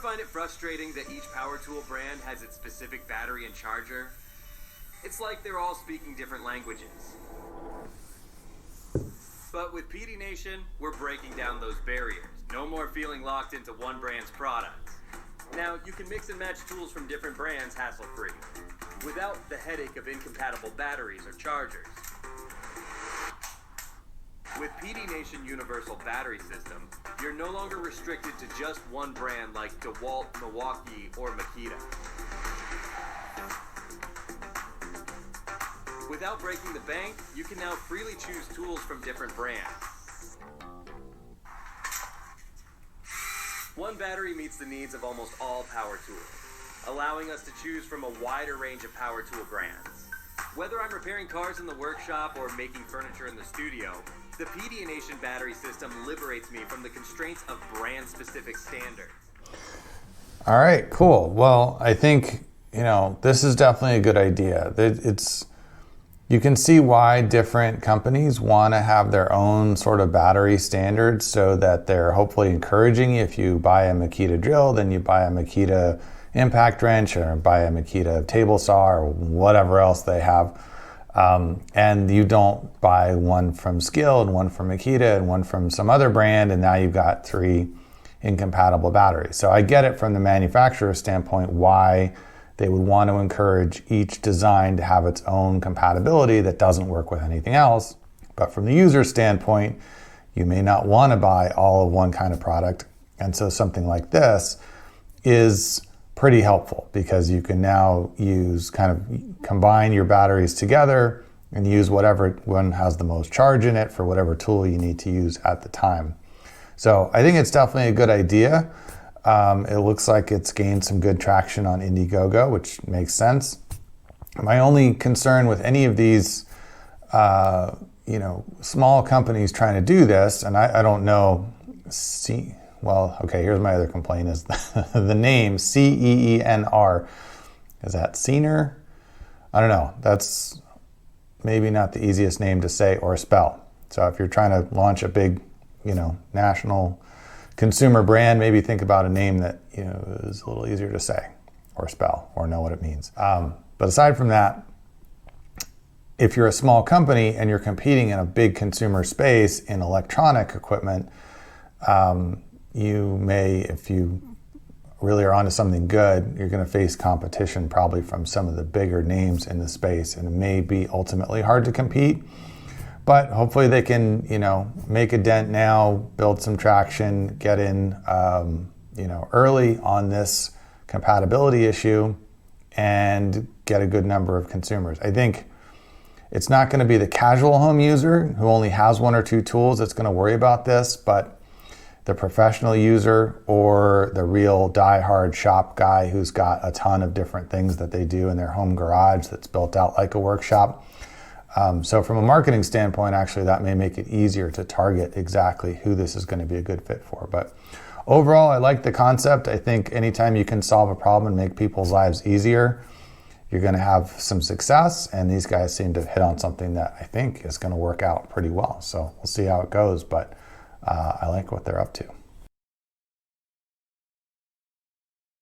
find it frustrating that each power tool brand has its specific battery and charger? It's like they're all speaking different languages. But with PD Nation, we're breaking down those barriers. No more feeling locked into one brand's products. Now, you can mix and match tools from different brands hassle-free, without the headache of incompatible batteries or chargers. With PD Nation Universal Battery System, you're no longer restricted to just one brand like DeWalt, Milwaukee, or Makita. Without breaking the bank, you can now freely choose tools from different brands. One battery meets the needs of almost all power tools, allowing us to choose from a wider range of power tool brands. Whether I'm repairing cars in the workshop or making furniture in the studio, the PD Nation battery system liberates me from the constraints of brand-specific standards. All right, cool. Well, I think, this is definitely a good idea. You can see why different companies want to have their own sort of battery standards so that they're hopefully encouraging you. If you buy a Makita drill, then you buy a Makita impact wrench or buy a Makita table saw or whatever else they have. And you don't buy one from Skill and one from Makita and one from some other brand, and now you've got 3 incompatible batteries. So I get it from the manufacturer's standpoint why they would want to encourage each design to have its own compatibility that doesn't work with anything else. But from the user standpoint, you may not want to buy all of one kind of product. And so something like this is pretty helpful because you can now combine your batteries together and use whatever one has the most charge in it for whatever tool you need to use at the time. So I think it's definitely a good idea. It looks like it's gained some good traction on IndieGoGo, which makes sense. My only concern with any of these, small companies trying to do this, and I don't know, here's my other complaint is the name CEENR. Is that Ceener? I don't know. That's maybe not the easiest name to say or spell. So if you're trying to launch a big, national consumer brand, maybe think about a name that is a little easier to say or spell or know what it means. But aside from that, if you're a small company and you're competing in a big consumer space in electronic equipment, you may, if you really are onto something good, you're going to face competition probably from some of the bigger names in the space, and it may be ultimately hard to compete. But hopefully they can, make a dent now, build some traction, get in, early on this compatibility issue and get a good number of consumers. I think it's not going to be the casual home user who only has 1 or 2 tools that's going to worry about this, but the professional user or the real die-hard shop guy who's got a ton of different things that they do in their home garage that's built out like a workshop. So from a marketing standpoint, actually, that may make it easier to target exactly who this is going to be a good fit for. But overall, I like the concept. I think anytime you can solve a problem and make people's lives easier, you're going to have some success. And these guys seem to have hit on something that I think is going to work out pretty well. So we'll see how it goes. But I like what they're up to.